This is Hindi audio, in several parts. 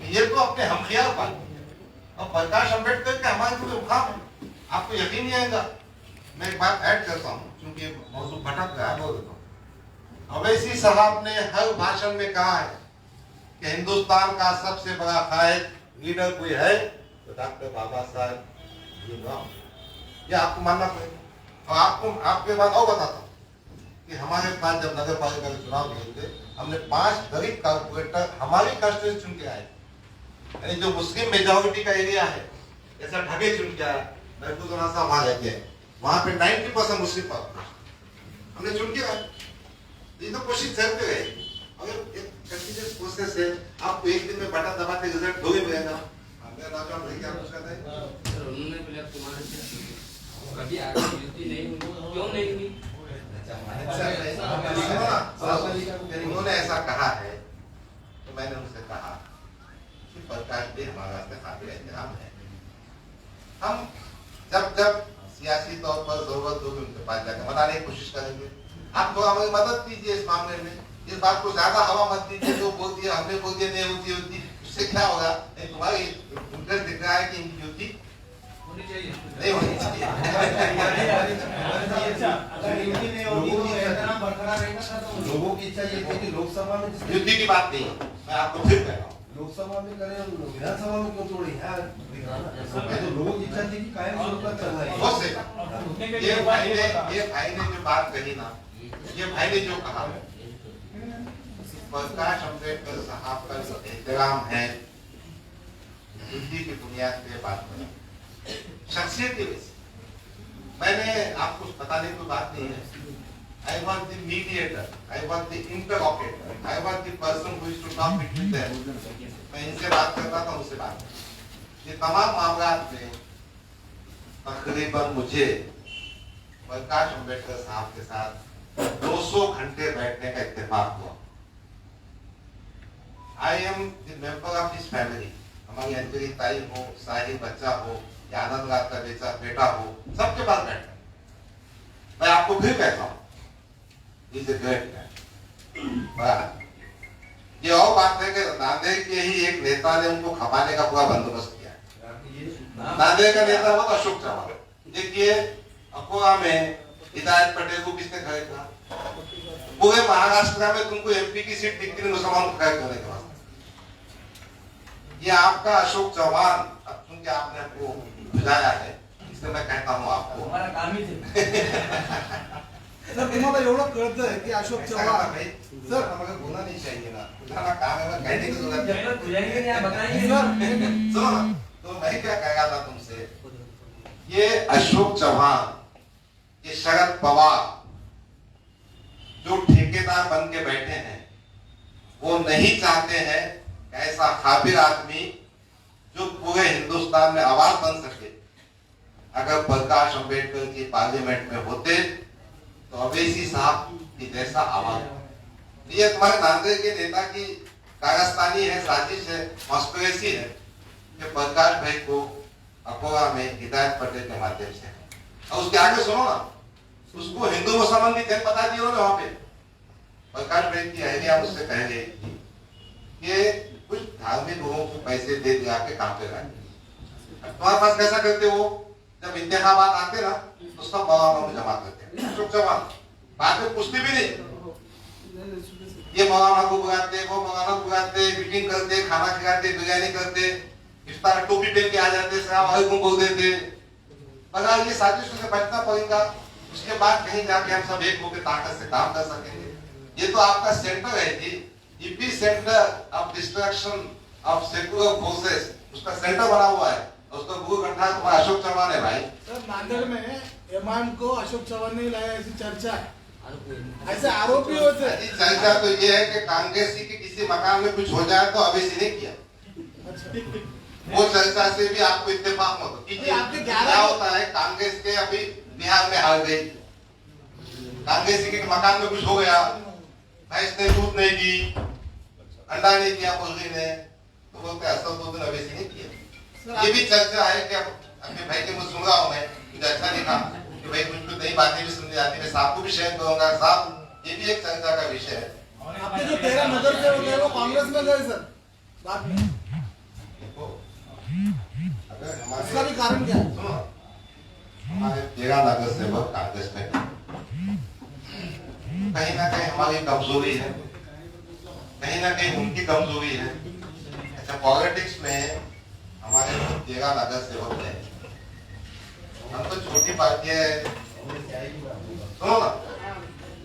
ये तो अपने हमखियार बात। अब प्रकाश अंबेडकर के हमारे पूरे मुकाम है, आपको यकीन नहीं आएगा। मैं एक बात ऐड करता हूँ क्योंकि मौजूद भटक रहा है, बोल देता हूँ। अवैसी साहब ने हर भाषण में कहा है कि हिंदुस्तान का सबसे बड़ा कायद लीडर कोई है तो डॉक्टर बाबा साहब भीमराव। ये आपको मानना पड़ेगा। और आपको आपके बाद और बताता हूँ कि हमारे पास जब नगर पालिका के चुनाव हुए थे, हमने 5 गरीब कारपोरेटर हमारी कांस्टिट्यूंसी चुन के आए, यानी जो मुस्लिम मेजोरिटी का एरिया है, जैसा ढगे चुन के आया, महफूजुल्लाह साहब वहां रहते हैं, वहां पे 90% मुस्लिम पॉपुलेशन हमने चुन के आए। ये तो कोशिश करते रहे, अगर एक कंटिन्यूअस प्रोसेस है, आपको एक दिन में बटन दबाते रिजल्ट दो ही मिलेगा। हमने राजा भाई क्या पूछा था सर, उन्होंने पहले तुम्हारे से कभी आगे युति नहीं हुई, क्यों नहीं हुई? उन्होंने ऐसा कहा है तो मैंने उनसे कहा कि प्रकाश भी हमारा काफी एहतराम है। हम जब जब सियासी तौर पर जरूरत होगी उनके पास जाकर मनाने की कोशिश करेंगे। आप थोड़ा हमें मदद कीजिए इस मामले में, इस बात को ज्यादा हवा मत दीजिए, जो बोल दिया हमने बोल दिया नहीं होती, उससे क्या होगा? तुम्हारी इंटरेस्ट दिख रहा है कि इनकी युति होनी चाहिए, नहीं होनी चाहिए। लोगों की इच्छा ये थी कि लोकसभा में युति की बात नहीं, मैं आपको फिर कह रहा हूँ, लोकसभा में करें, विधानसभा में क्यों तोड़ी है? तो लोगों की इच्छा थी कि कायम स्वरूप का चलना है। बहुत से ये भाई ने जो बात कही ना, ये भाई ने जो कहा, प्रकाश अंबेडकर साहब का जो एहतराम है बुद्धि की बुनियाद पे बात करें, शख्सियत की वजह से। मैंने आपको बताने की बात नहीं है। I was the mediator, I was the interoperator, I was the person who used to talk between them. मैं इनसे बात करता था, उनसे बात करता। ये तमाम मामलात में तकरीबन मुझे प्रकाश अंबेडकर साहब के साथ 200 घंटे बैठने का इत्तेफाक हुआ। I am the member of his family. हमारी अंजलि ताई हो, साहिल बच्चा हो, या आनंद रात का बेटा हो, सबके पास बैठा। मैं आपको फिर कहता हूँ, He's a great man. ये और बात है कि नांदेड़ के ही एक नेता ने उनको खपाने का पूरा बंदोबस्त किया। नांदेड़ का नेता वो अशोक चव्हाण। देखिए अकोला में हिदायत पटेल को किसने खरीदा? पूरे महाराष्ट्र में तुमको एमपी की सीट दिखती नहीं, मुसलमान को खरीद करने के वास्ते। ये आपका अशोक चव्हाण, अब चूंकि आपने आपको बुझाया है, इसलिए मैं कहता हूँ आपको हमारा काम ही थे। सर तुम्हाला एवढं कळतं की अशोक चव्हाण सर हमें बोलना नहीं चाहिए ना, बुझाना काम है, कहने की जरूरत है। बुझाएंगे नहीं, आप बताएंगे सर। सुनो ना, तो मैं क्या कह रहा था तुमसे, ये अशोक चव्हाण, ये शरद पवार जो ठेकेदार बन के बैठे हैं, वो नहीं चाहते हैं ऐसा काबिल आदमी जो पूरे हिंदुस्तान में आवाज बन सके। अगर प्रकाश अंबेडकर की पार्लियामेंट में होते तो अवैसी साहब की जैसा आवाज। ये तुम्हारे नांदेड़ के नेता की कागस्तानी है, साजिश है, कॉन्स्पिरेसी है कि प्रकाश भाई को अकोला में हिदायत पटेल के माध्यम से, और उसके आगे सुनो ना, उसको हिंदू मुसलमान की जंग बता दी उन्होंने वहां पे। प्रकाश भाई की अहलिया मुझसे कह रही थी कि कुछ धार्मिक लोगों को पैसे दे दिया के काम पे रखे। तुम्हारे पास कैसा करते हो, जब इंतखाबात आते ना तो सब मौलाना में जमा करते हैं। अशोक चव्हाण बाद में पूछते भी नहीं, ये मौलाना को बुलाते, वो मौलाना को बुलाते, मीटिंग करते, खाना खिलाते, बिरयानी करते, इफ्तार टोपी पहन के आ जाते, सलाम अलैकुम बोल देते। मगर ये साजिश से बचना पड़ेगा, उसके बाद कहीं जाके हम सब एक होकर ताकत से काम कर सकेंगे। ये तो आपका सेंटर है जी, epicentre of destruction of secular forces, उसका सेंटर बना हुआ है, उसका गुरु कंठा तुम्हारा अशोक चव्हाण है भाई। सर नांदेड़ में इमाम को अशोक चव्हाण ने लाया ऐसी चर्चा है, ऐसे आरोपी होते हैं। चर्चा तो ये है कि कांग्रेसी के किसी मकान में कुछ हो जाए तो अवैसी ने किया, वो चर्चा से भी आपको इत्तेफाक मत कीजिए। क्या होता है, कांग्रेस के अभी बिहार में हार गई, कांग्रेसी के मकान में कुछ हो गया, भैंस ने दूध नहीं दी, अंडा नहीं दिया मुर्गी ने, तो बोलते असल तो अवैसी ने किया। ये भी चर्चा है कि अपने भाई के मुझे सुन रहा हूँ मैं, मुझे अच्छा नहीं था कि भाई कुछ नई बातें भी सुनने आती है, साहब को भी शेयर करूंगा। साहब ये भी एक चर्चा का विषय है। आपके जो 13 नगर से होते हैं वो कांग्रेस में गए सर बाद में। कारण क्या है? सुनो, हमारे 13 नगर सेवक कांग्रेस में कहीं ना कहीं हमारी कमजोरी है, कहीं ना कहीं उनकी कमजोरी है। अच्छा, पॉलिटिक्स में हमारे 13 नगर सेवक हैं, हम तो छोटी पार्टियां हैं। सुनो ना,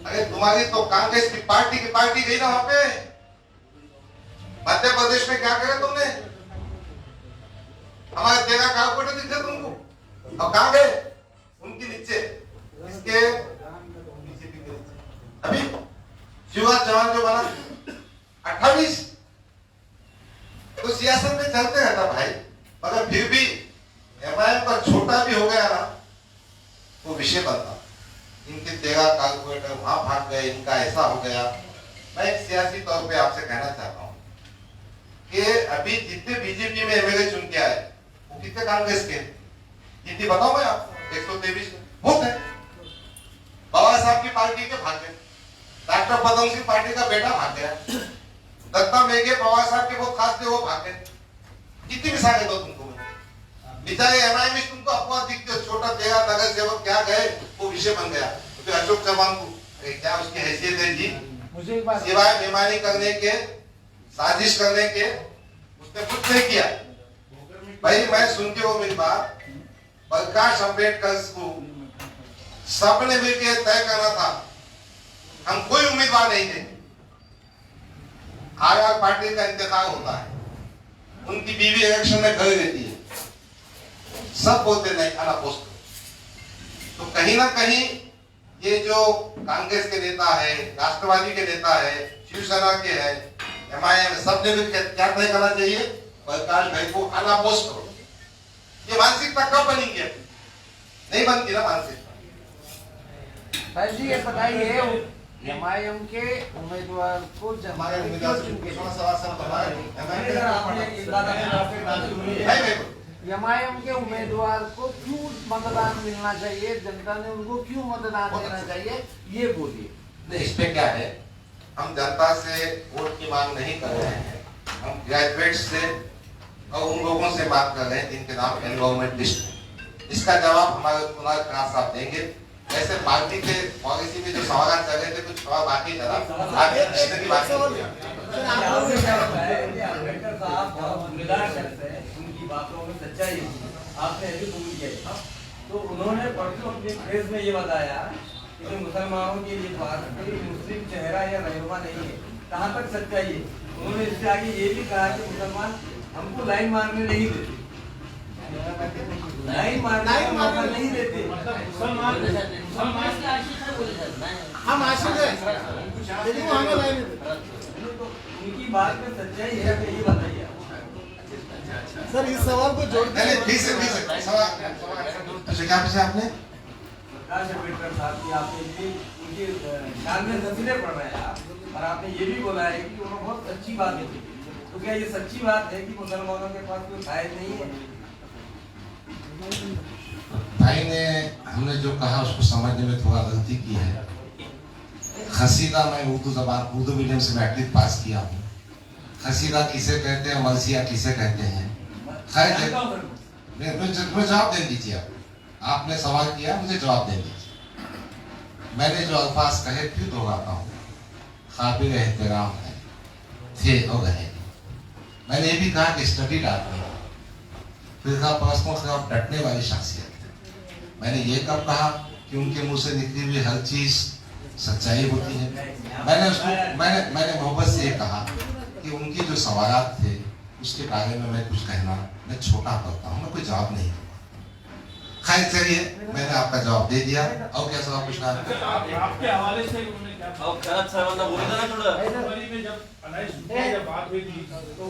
अरे तुम्हारी तो कांग्रेस की पार्टी गई ना वहां पे। मध्य प्रदेश में क्या करे तुमने? हमारे 13 कारपोरेटर दिखे तुमको, अब कहां गए? उनके नीचे इसके बीजेपी के नीचे अभी शिवराज चौहान जो बना 28, तो सियासत में चलते रहता भाई। मगर फिर भी एमआईएम पर छोटा भी हो गया ना तो विषय बनता। इनके 13 कारपोरेटर वहां भाग गए, इनका ऐसा हो गया। मैं एक सियासी तौर पे आपसे कहना चाहता हूं कि अभी जितने बीजेपी में एमएलए चुन के आए वो कितने कांग्रेस के? कितनी बताओ मैं आपको? 123 बहुत है। बाबा साहब की पार्टी के भाग गए, डॉक्टर पदम सिंह पार्टी का बेटा भाग गया, दत्ता मेघे बाबा साहब के बहुत खास थे वो भाग गए। कितनी मिसालें दो तुमको मैं? बेचारे एमआईएम में तुमको अपवाद दिखते हो, छोटा 13 नगर सेवक क्या गए वो विषय बन गया। तो फिर अशोक चौहान को क्या उसकी हैसियत है जी? मुझे एक बात सिवाय बेईमानी करने के, साजिश करने के उसने कुछ नहीं किया। भाई मैं सुन के वो मेरी बात, प्रकाश अम्बेडकर को सबने मिलकर तय करना था हम कोई उम्मीदवार नहीं देंगे। आर पार्टी का इंतखाब होता है, उनकी बीवी इलेक्शन में खड़ी रहती है, सब बोलते नहीं अनापोस्ट। तो कहीं ना कहीं ये जो कांग्रेस के नेता है, राष्ट्रवादी के नेता है, शिवसेना के है, एमआईएम, सबने मिलकर क्या तय करना चाहिए? प्रकाश भाई को अनापोस्ट करो। ये मानसिकता कब बनेगी? नहीं बनती ना मानसिकता। भाई जी ये बताइए, एमआईएम के उम्मीदवार को हमारे उम्मीदवार एमआईएम के उम्मीदवार को क्यों मतदान मिलना चाहिए? जनता ने उनको क्यों मतदान देना चाहिए, ये बोलिए। इस पे क्या है, हम जनता से वोट की मांग नहीं कर रहे हैं, हम ग्रेजुएट से और उन लोगों से बात कर रहे हैं जिनके नाम एनवायरमेंट लिस्ट है। इसका जवाब हमारे कुणाल खान साहब देंगे। वैसे पार्टी के पॉलिसी में जो सवाल चल रहे थे कुछ सवाल बाकी जरा आगे की बात उनकी बातों में सच्चाई आपने अभी कबूल किया। तो उन्होंने परसों अपने प्रेस में ये बताया कि मुसलमानों के लिए बात मुस्लिम चेहरा या रहनुमा नहीं है। कहाँ तक सच्चाई है? उन्होंने इससे आगे ये भी कहा कि मुसलमान हमको लाइन मारने नहीं देते, लाइन मारने नहीं देते। हम आशिक हैं, लेकिन वो हमें लाइन उनकी बात में सच्चाई है कि ये बताइए सर। इस सवाल को जोड़ते हैं फिर से सवाल क्या पूछा आपने? प्रकाश अम्बेडकर साहब की आपने ये उनके ख्याल में नसीले पढ़ रहे हैं आप, और आपने ये भी बोला है कि उन्होंने बहुत अच्छी बात की। तो क्या ये सच्ची बात है कि मुसलमानों के पास कोई फायदा नहीं है? भाई ने हमने जो कहा उसको समझने में थोड़ा गलती की है। खसीदा मैं उर्दू मीडियम से मैट्रिक पास किया हूँ। खसीदा किसे कहते हैं, मलसिया किसे कहते हैं? खैर मुझे जवाब दे दीजिए। आपने सवाल किया, मुझे जवाब दे दीजिए। मैंने जो अल्फाज कहे फिर दोहराता हूँ, काबिल एहतराम है, थे और रहेंगे। मैंने ये भी कहा कि स्टडी आदमी, फिरका परस्तों से आप डटने वाली शख्सियत है। मैंने ये कब कहा कि उनके मुंह से निकली हुई हर चीज सच्चाई होती है। मैंने मोहब्बत से ये कहा कि उनकी जो सवालात थे उसके बारे में मैं कुछ कहना मैं छोटा करता हूँ, मैं कोई जवाब नहीं दूंगा। खैर चलिए, मैंने आपका जवाब दे दिया। और क्या सवाल पूछना है? आपके हवाले से उन्होंने क्या जब बात हुई थी तो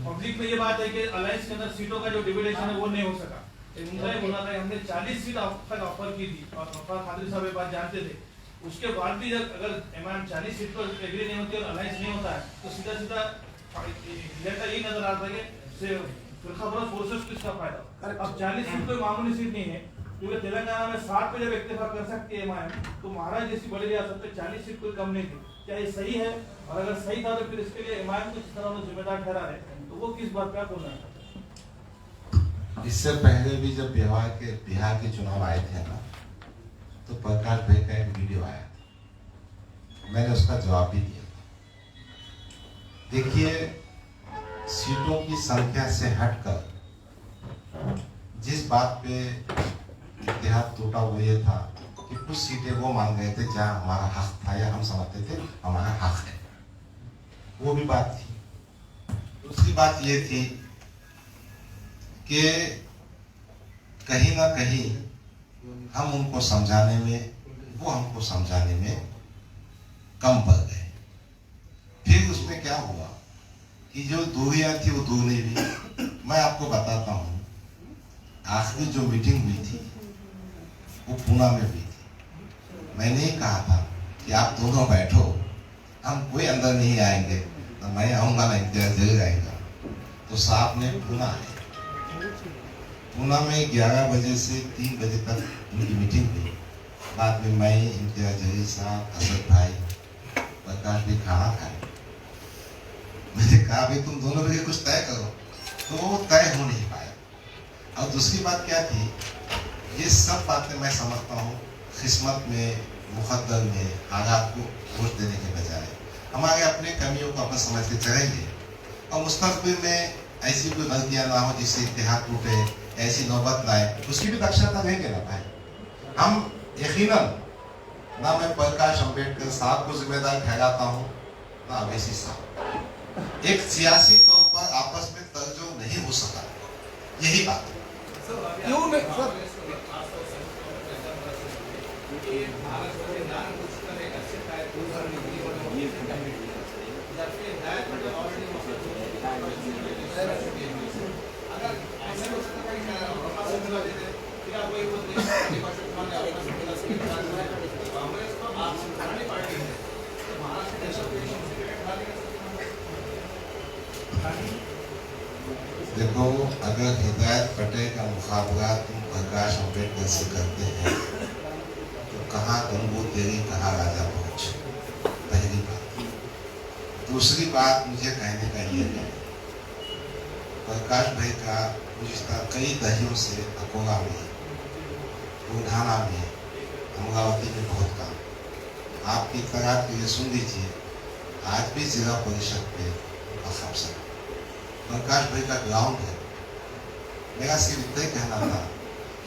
पब्लिक में ये बात है कि अलायंस के अंदर सीटों का जो डिविडेशन है वो नहीं हो सका। उन्होंने बोला था हमने 40 सीट तक ऑफर की थी और खादरी साहब ये बात जानते थे। उसके बाद भी जब अगर एमआईएम 40 सीट पर एग्री नहीं होती और अलायंस नहीं होता है तो सीधा सीधा यही नजर आता है कि फिरकापरस्त फोर्सेस को इसका फायदा। अब 40 सीट कोई मामूली सीट नहीं है, क्योंकि तेलंगाना में 7 पे जब इत्तेफाक कर सकती है एमआईएम, तो महाराष्ट्र जैसी बड़ी रियासत पे 40 सीट कोई कम नहीं थी। क्या ये सही है? और अगर सही था तो फिर इसके लिए एमआईएम को जिस तरह जिम्मेदार ठहरा है तो वो किस बात पे आप बोलना चाहते हैं? इससे पहले भी जब बिहार के चुनाव आए थे ना, तो प्रकाश भाई का एक वीडियो आया था, मैंने उसका जवाब भी दिया था। देखिए, सीटों की संख्या से हटकर जिस बात पे इतिहास टूटा वो ये था कि कुछ सीटें वो मान गए थे जहां हमारा हक था या हम समझते थे हमारा हक है, वो भी बात थी। दूसरी बात ये थी कि कहीं ना कहीं हम उनको समझाने में, वो हमको समझाने में कम पड़ गए। फिर उसमें क्या हुआ कि जो दूरियां थी वो दूर नहीं हुई। मैं आपको बताता हूँ, आखिरी जो मीटिंग हुई थी वो पूना में हुई थी। मैंने ही कहा था कि आप दोनों बैठो, हम कोई अंदर नहीं आएंगे, तो मैं आऊंगा ना, इम्तियाज जरूर आएगा। तो साहब ने पूना आए, पूना में 11 बजे से 3 बजे तक उनकी मीटिंग हुई। बाद में मैं, इम्तियाज जलील साहब, असद भाई, प्रकाश भी खाना खाए। मैंने कहा भाई तुम दोनों मिलकर कुछ तय करो, तो वो तय हो नहीं पाया। और दूसरी बात क्या थी, ये सब बातें मैं समझता हूँ किस्मत में, मुकद्दर में, हालात को दोष देने के बजाय हमारे अपने कमियों को अपन समझ के चलेंगे और मुस्तकबिल में ऐसी कोई गलतियां ना हो जिससे इतिहाद टूटे, ऐसी नौबत ना आए, उसकी भी दक्षता लेंगे ना भाई। हम यकीनन ना मैं प्रकाश अम्बेडकर साहब को जिम्मेदार ठहराता हूँ ना अवैसी साहब। एक सियासी तौर पर आपस में तर्जुम नहीं हो सका, यही बात है। क्यों नहीं सर? देखो, अगर हिदायत पटेल का मुकाबला तुम प्रकाश अम्बेडकर से करते हैं तो कहाँ गंगो तेरी कहाँ राजा पहुंच, पहली बात। दूसरी बात मुझे कहने का ये है, प्रकाश भाई का गुज़िश्ता कई दहियों से अकोला में, बुढ़ाना में, अमरावती में बहुत काम। आपकी इत्तलात के लिए सुन लीजिए, आज भी जिला परिषद पे अफसर प्रकाश भाई का ग्राउंड है। मेरा सिर्फ इतना ही कहना था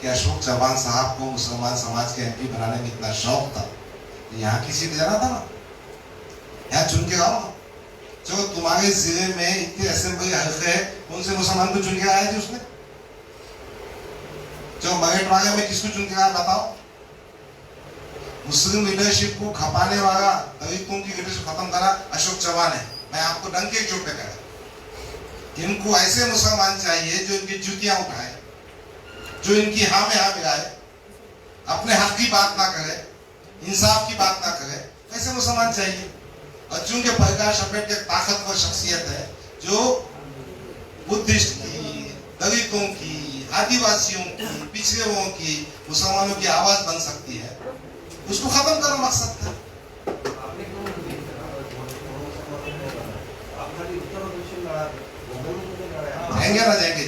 कि अशोक चौहान साहब को मुसलमान समाज के एमपी बनाने में इतना शौक था, तो यहाँ की सीट जाना था ना, यहाँ चुन के आओ। जो तुम्हारे जिले में इतने असेंबली हल्के है, कौन से मुसलमान को चुन के आया जी उसने? जो मराठवाड़ा में किसको चुन के आया बताओ? मुस्लिम लीडरशिप को खपाने वाला, दलितों की लीडरशिप खत्म करा अशोक चौहान है। मैं आपको डंके चोट पे कह, इनको ऐसे मुसलमान चाहिए जो इनकी जूतियां उठाए, जो इनकी हाँ में हाँ मिलाए, अपने हक की बात ना करे, इंसाफ की बात ना करे, ऐसे मुसलमान चाहिए। और चूंकि प्रकाश अम्बेडकर ताकतवर शख्सियत है जो बुद्धिस्ट की, दलितों की, आदिवासियों की, पिछड़े हुओं की, मुसलमानों की आवाज बन सकती है, उसको खत्म करो मकसद था। जाएंगे ना, जाएंगे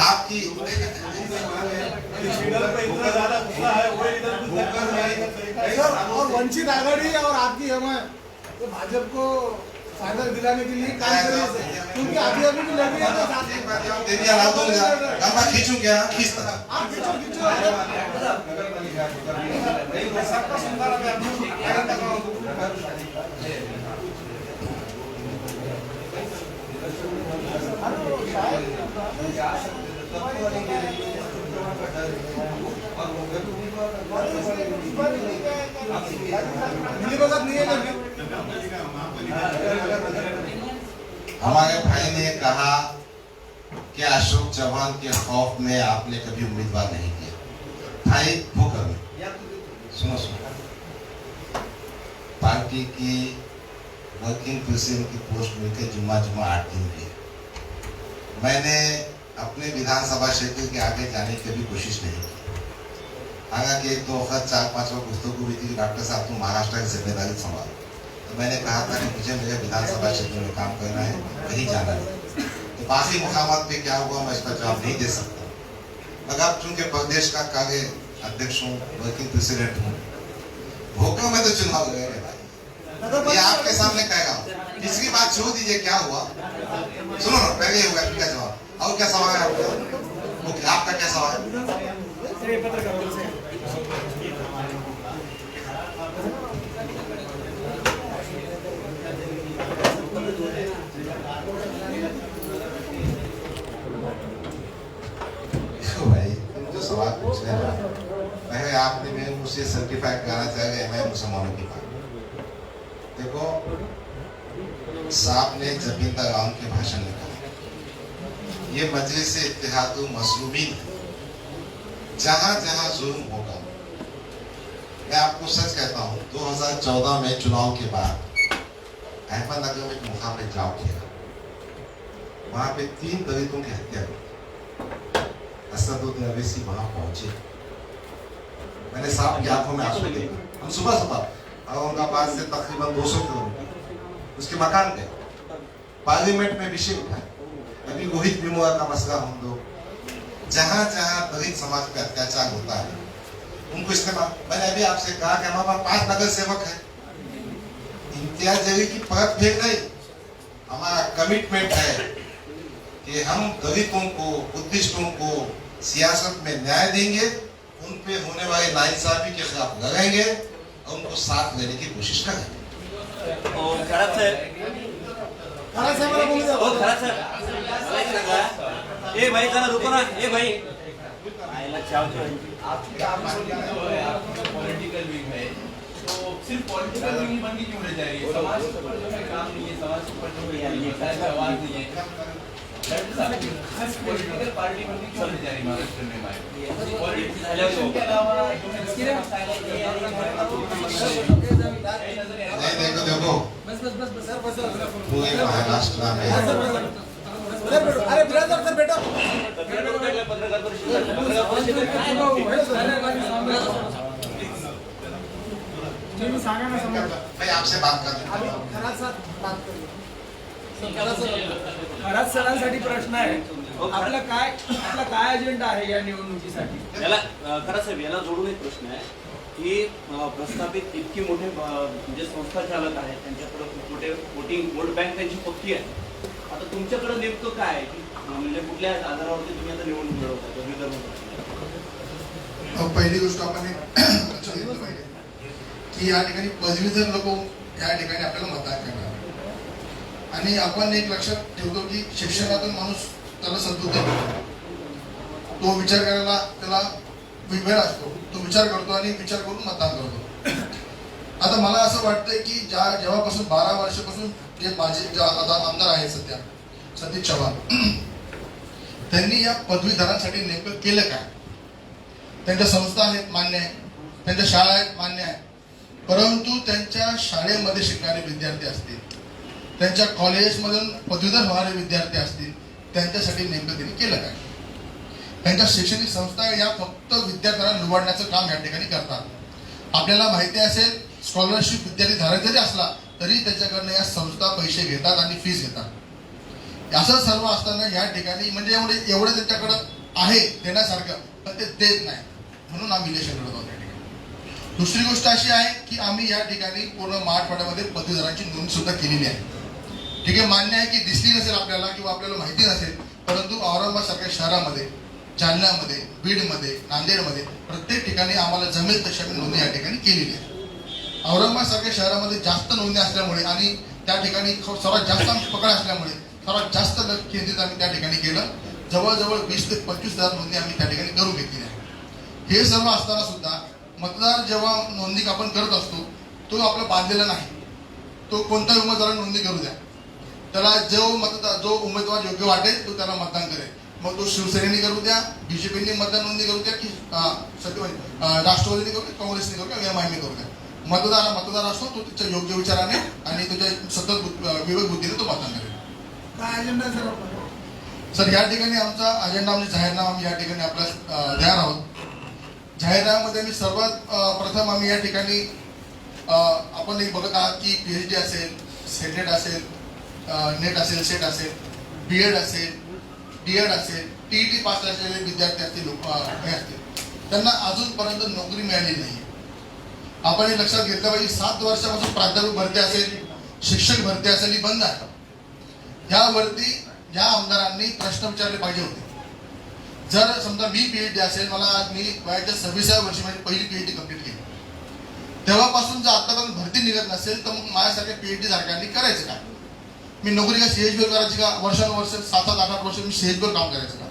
आपकी और वंचित आघाड़ी और आपकी हम तो भाजपा को फायदा दिलाने के लिए काम करिए, क्योंकि अभी भी लड़ रही है तो साथ खींचू क्या, खींचता आप खींचो हमारे भाई ने कहा कि अशोक चौहान के खौफ में आपने कभी उम्मीदवार नहीं किया। भाई वो करो, सुनो, पार्टी की वर्किंग प्रेसिडेंट की पोस्ट मिलकर जुम्मा 8 दिन की। मैंने अपने विधानसभा क्षेत्र के आगे जाने की भी कोशिश नहीं की। हालांकि 1-2 वक्त 4-5 बार पुस्तकों भी थी कि डॉक्टर साहब तुम महाराष्ट्र की जिम्मेदारी संभालो, तो मैंने कहा था कि मुझे मेरे विधानसभा क्षेत्र में काम करना है, कहीं जाना नहीं। तो बाकी मुकामात पे क्या हुआ मैं इसका जवाब नहीं दे सकता, मगर अब चूंकि प्रदेश का कार्य अध्यक्ष हूँ, वर्किंग प्रेसिडेंट हूँ, भोकर में तो चुनाव गए भाई, ये आपके सामने कहेगा। तीसरी बात छोड़ दीजिए, क्या हुआ सुनो ना, पहले ये हुआ क्या जवाब, और क्या सवाल है आपका? ओके, आपका क्या सवाल है? भाई तुम जो सवाल पूछ रहे हो, पहले आपने मेरे मुझसे सर्टिफाइड कराना चाहिए मैं मुसलमानों की बात। देखो, साहब ने जबींदा राम के भाषण में कहा, ये मजलिस इत्तेहादुल मज़लूमीन, जहां जहां जुल्म होगा, मैं आपको सच कहता हूं, 2014 में चुनाव के बाद अहमदनगर में एक मुकाम पे जाओ किया, वहां पे 3 दलितों की हत्या हुई। असदुद्दीन अवैसी वहां पहुंचे, मैंने साहब की आंखों में आंसू देखे। हम सुबह सुबह औरंगाबाद से तकरीबन 200 किलोमीटर उसके मकान गए, पार्लियामेंट में विषय उठाए, अभी रोहित विमोआ का मसला हम लोग, जहां जहां दलित समाज पे अत्याचार होता है उनको इस्तेमाल। मैंने अभी आपसे कहा कि हमारे पास 5 नगर सेवक है, इम्तियाज जलील की परत फेंक गई। हमारा कमिटमेंट है कि हम दलितों को, बुद्धिस्टों को सियासत में न्याय देंगे, उन पे होने वाली नाइंसाफी के खिलाफ लड़ेंगे और उनको साथ लेने की कोशिश करेंगे। और खराब सर, ए भाई जरा रुको ना, ए भाई आपकी पॉलिटिकल विंग है, तो सिर्फ पॉलिटिकल विंग बन के क्यों रह जाएगी? समाज के ऊपर जो है काम नहीं है, समाज के ऊपर जो है आवाज नहीं है, पॉलिटिकल पार्टी बन के क्यों रह जा रही महाराष्ट्र में? पॉलिटिक्स के अलावा नहीं, देखो पूरे महाराष्ट्र में अरे ब्रदर सर बेटा मैं आपसे बात कर रहा हूं। खरात सरांसाठी प्रश्न आहे, आपला काय अजेंडा आहे या निवडणुकीसाठी? याला खरं साहेब, याला जोडून एक प्रश्न आहे की प्रस्थापित इतकी मोठे जे संस्था चालक आहेत त्यांच्याकडे खूप मोठे वोट बँक त्यांची पक्की आहे, आता तुमच्याकडे नेमकं काय आहे की म्हणजे कुठल्या आधारावरती तुम्ही आता निवडणूक लढवता? पहिली गोष्ट आपण लक्षात घेतलं पाहिजे की या ठिकाणी पदवीधर लोक या ठिकाणी आपल्याला मतदान करणार, आणि आपण एक लक्षात ठेवतो की शिक्षणातून माणूस त्याला संतुष्ट होतो, तो विचार करायला त्याला वेळ असतो, तो विचार करतो आणि विचार करून मतदान करतो। आता मला असं वाटतंय की जेव्हापासून 12 वर्षापासून जे माझे आता आमदार आहेत सध्या सतीश चव्हाण, त्यांनी या पदवीधरांसाठी नेमकं केलं काय? त्यांच्या संस्था आहेत मान्य आहे, त्यांच्या शाळा आहेत मान्य आहे, परंतु त्यांच्या शाळेमध्ये शिकणारे विद्यार्थी असतील, त्यांच्या कॉलेजमधून पदवीधर होणारे विद्यार्थी असतील, त्यांच्यासाठी नेमकं त्यांनी केलं काय? त्यांच्या शैक्षणिक संस्था या फक्त विद्यार्थ्यांना निवडण्याचं काम या ठिकाणी करतात। आपल्याला माहिती असेल, स्कॉलरशिप विद्यार्थी धारक जरी असला तरी त्याच्याकडनं या संस्था पैसे घेतात आणि फीस घेतात। असं सर्व असताना या ठिकाणी म्हणजे एवढे त्यांच्याकडं आहे देण्यासारखं, पण ते देत नाही, म्हणून आम्ही इलेक्शन लढवतो या ठिकाणी। दुसरी गोष्ट अशी आहे की आम्ही या ठिकाणी पूर्ण मराठवाड्यामध्ये पदवीधरांची नोंद सुद्धा केलेली आहे। ठीक आहे, मान्य आहे की दिसली नसेल आपल्याला किंवा आपल्याला माहिती नसेल, परंतु औरंगाबाद सारख्या शहरामध्ये, जालन्यामध्ये, बीडमध्ये, नांदेडमध्ये प्रत्येक ठिकाणी आम्हाला जमेल तशी आम्ही नोंदणी या ठिकाणी केलेली आहे। औरंगाबाद सारख्या शहरामध्ये जास्त नोंदणी असल्यामुळे आणि त्या ठिकाणी सर्वात जास्त आमची पकड असल्यामुळे सर्वात जास्त लक्ष केंद्रित आम्ही त्या ठिकाणी केलं। जवळजवळ 20 ते 25,000 नोंदणी आम्ही त्या ठिकाणी करून घेतली आहे। हे सर्व असताना सुद्धा मतदार जेव्हा नोंदणी आपण करत असतो तो आपला बांधलेला नाही, तो कोणत्याही उमेदवाराला नोंदणी करू द्या, त्याला जो उमेदवार योग्य वाटेल तो त्याला मतदान करेल, मग तो शिवसेनेने करू द्या, बीजेपीने मतदान नोंदणी करू द्या की राष्ट्रवादीने करू द्या, काँग्रेसने करू द्या, एमआयने करू द्या, मतदार असतो तो त्याच्या योग्य विचाराने आणि त्याच्या सतत विवेक बुद्धीने तो मतदान करेल। काय अजेंडा सर? सर या ठिकाणी आमचा अजेंडा म्हणजे जाहीरनामा आम्ही या ठिकाणी आपल्या तयार आहोत। जाहीरनाम्यामध्ये मी सर्वात प्रथम आम्ही या ठिकाणी आपण एक बघत आहात की PhD असेल, सेटेट असेल, नेट असेल, सेट असेल, बीएड असेल, डीएड असेल, टीईटी पास असलेले विद्यार्थी असतील, लोक हे असतील, त्यांना अजूनपर्यंत नोकरी मिळाली नाही. आपण हे लक्षात घेतलं पाहिजे. 7 वर्षापासून प्राध्यापक भरती असेल, शिक्षक भरती असेल, ही बंद आहे. यावरती या आमदारांनी प्रश्न विचारले पाहिजे होते. जर समजा मी पीएचडी असेल, मी वयाच्या 26व्या वर्षी माझी पहिली पीएचडी कंप्लीट केली, तेव्हापासून जर आतापर्यंत भरती निघत नसेल तर मग माझ्यासारख्या पीएचडी सारख्यांनी करायचं काय? मी नोकरी का सीएचबीवर करायची का? वर्षानुवर्ष 7-7, 8-8 वर्ष मी सीएचबीवर काम करायचं का?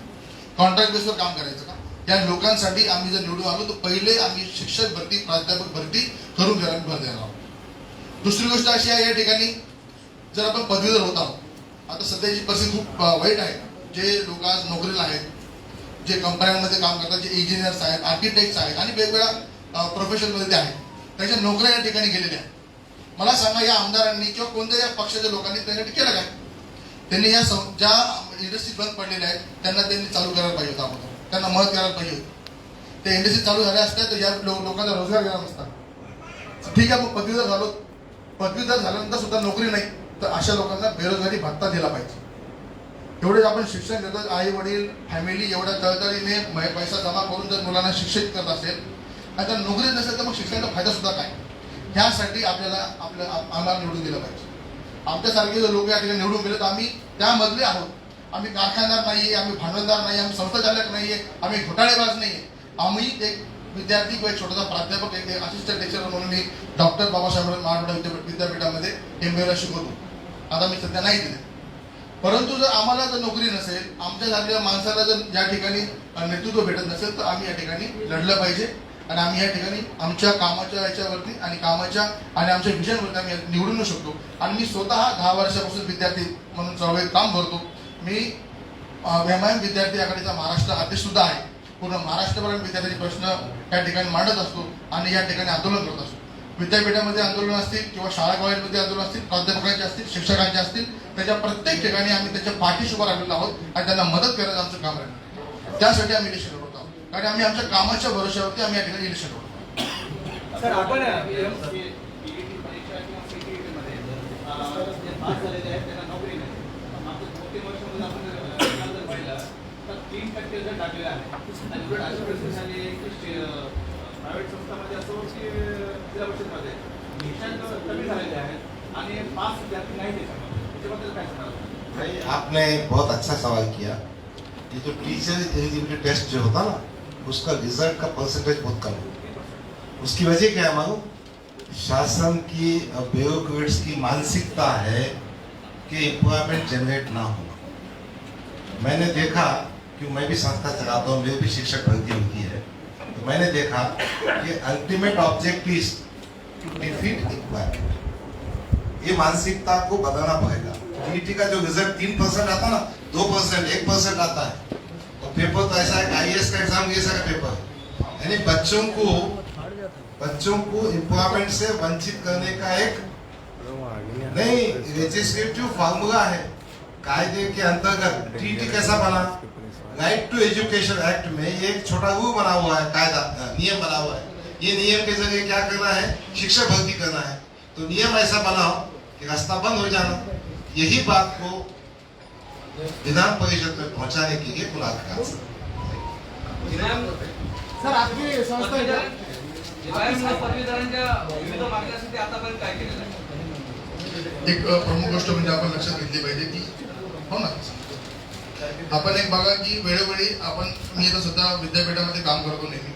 कॉन्ट्रॅक्ट बेसवर काम करायचं का? या लोकांसाठी आम्ही जर निवडून आलो तर पहिले आम्ही शिक्षक भरती, प्राध्यापक भरती करून घ्यायला भर देणार आहोत. दुसरी गोष्ट अशी आहे, या ठिकाणी जर आपण पदवीधर होत आहोत, आता सध्याची परिस्थिती खूप वाईट आहे. जे लोक आज नोकरीला आहेत, जे कंपन्यांमध्ये काम करतात, जे इंजिनियर्स आहेत, आर्किटेक्ट्स आहेत आणि वेगवेगळ्या प्रोफेशनमध्ये ते आहेत, त्यांच्या नोकऱ्या या ठिकाणी गेलेल्या आहेत. मला सांगा, या आमदारांनी किंवा कोणत्या पक्षाच्या लोकांनी त्यांच्यासाठी केलं काय? त्यांनी या ज्या इंडस्ट्री बंद पडलेल्या आहेत त्यांना त्यांनी चालू करायला पाहिजे होतं. अगोदर त्यांना मदत करायला पाहिजे होती. त्या इंडस्ट्री चालू झाल्या असत्या तर या लोकांचा रोजगार गेला नसता. ठीक आहे, मग पदवीधर झालो, पदवीधर झाल्यानंतर सुद्धा नोकरी नाही तर अशा लोकांना बेरोजगारी भत्ता दिला पाहिजे. एवढेच आपण शिक्षण देतो, आई वडील फॅमिली एवढ्या तळतळीने पैसा जमा करून जर मुलांना शिक्षित करत असेल आणि जर नोकरी नसेल तर मग शिक्षणाचा फायदा सुद्धा काय? ह्यासाठी आम्हाला निवडून दिलं पाहिजे. आमच्यासारखे जर लोक या ठिकाणी निवडून गेले तर आम्ही त्यामधले आहोत. आम्ही कारखानदार नाहीये, आम्ही भांडवलदार नाही, आम्ही संस्था चालक नाहीये, आम्ही घोटाळेबाज नाहीये. आम्ही एक विद्यार्थी किंवा एक छोटासा प्राध्यापक, एक असिस्टंट लेक्चरर म्हणून मी डॉक्टर बाबासाहेब मराठवाडा विद्यापीठामध्ये MBA शिकवतो. आता मी सध्या नाही दिले. परंतु जर आम्हाला जर नोकरी नसेल, आमच्यासारख्या माणसाला जर या ठिकाणी नेतृत्व भेटत नसेल तर आम्ही या ठिकाणी लढलं पाहिजे. आणि आम्ही या ठिकाणी आमच्या कामाच्या याच्यावरती आणि आमच्या विजनवरती आम्ही निवडून येऊ शकतो. आणि मी स्वतः 10 वर्षापासून विद्यार्थी म्हणून चळवळीत काम करतो. मी MIM विद्यार्थी आघाडीचा महाराष्ट्र अध्यक्ष सुद्धा आहे. पूर्ण महाराष्ट्रभरात विद्यार्थ्यांचे प्रश्न या ठिकाणी मांडत असतो आणि या ठिकाणी आंदोलन करत असतो. विद्यापीठामध्ये आंदोलन असतील किंवा शाळा कॉलेजमध्ये आंदोलन असतील, प्राध्यापकांचे असतील, शिक्षकांचे असतील, त्याच्या प्रत्येक ठिकाणी आम्ही त्याच्या पाठीशी उभं राहिलेलो आहोत आणि त्यांना मदत करायचं आमचं काम राहिलं. त्यासाठी आम्ही इलेक्शन लढवत आहोत. कारण आम्ही आमच्या कामाच्या भरोश्यावरती आम्ही या ठिकाणी इलेक्शन लढवतो. सर, आपण पास झालेले आहेत त्यांना नोकरी नाही. मागच्या 2-3 वर्षामध्ये आपण जर पाहिलं तर 3% जर टाकलेलं आहे. आणि उलट अशी परिस्थिती झाली आहे की प्रायव्हेट संस्थांमध्ये असो की जिल्हा परिषदमध्ये शिक्षण कमी झालेले आहेत आणि पास विद्यार्थी नाही त्याच्यामध्ये. त्याच्याबद्दल काय सांगाल? भाई, आपने बहुत अच्छा सवाल किया. ये जो टीचर एलिजिबिलिटी टेस्ट जो होता ना, उसका रिजल्ट का परसेंटेज बहुत कम है. उसकी वजह क्या है मालूम? शासन की ब्यूरोक्रेट्स की मानसिकता है कि एम्प्लॉयमेंट जनरेट ना हो. मैंने देखा कि मैं भी संस्था चलाता हूँ, मेरी भी शिक्षक भर्ती होती है, तो मैंने देखा कि ultimate objective is to defeat employment. ये मानसिकता को बदलना पड़ेगा. डीईटी का जो रिजल्ट 3% आता ना, 2%, 1% आता है. और पेपर तो ऐसा है, IAS का एग्जाम जैसा का पेपर, यानी बच्चों को एम्प्लॉयमेंट से वंचित करने का एक नहीं लेजिस्लेटिव फॉर्मूला है. कायदे के अंतर्गत टीटी कैसा बना? राइट टू एजुकेशन एक्ट में ये एक छोटा रूल बना हुआ है, कायदा नियम बना हुआ है. ये नियम के जरिए क्या करना है? शिक्षक भर्ती करना है. तो नियम ऐसा बनाओ कि रास्ता बंद हो जाना. यही बात को विधान परिषद में पहुंचाने के लिए मुलाकात. सर, आपकी संस्था पदवीधरांच्या विविध मागण्यासाठी आतापर्यंत काय केलेलं आहे? एक प्रमुख गोष्ट म्हणजे आपण लक्षात घेतली पाहिजे की हो ना, आपण एक बघा की वेळोवेळी मी आता सुद्धा विद्यापीठामध्ये काम करतो नेहमी.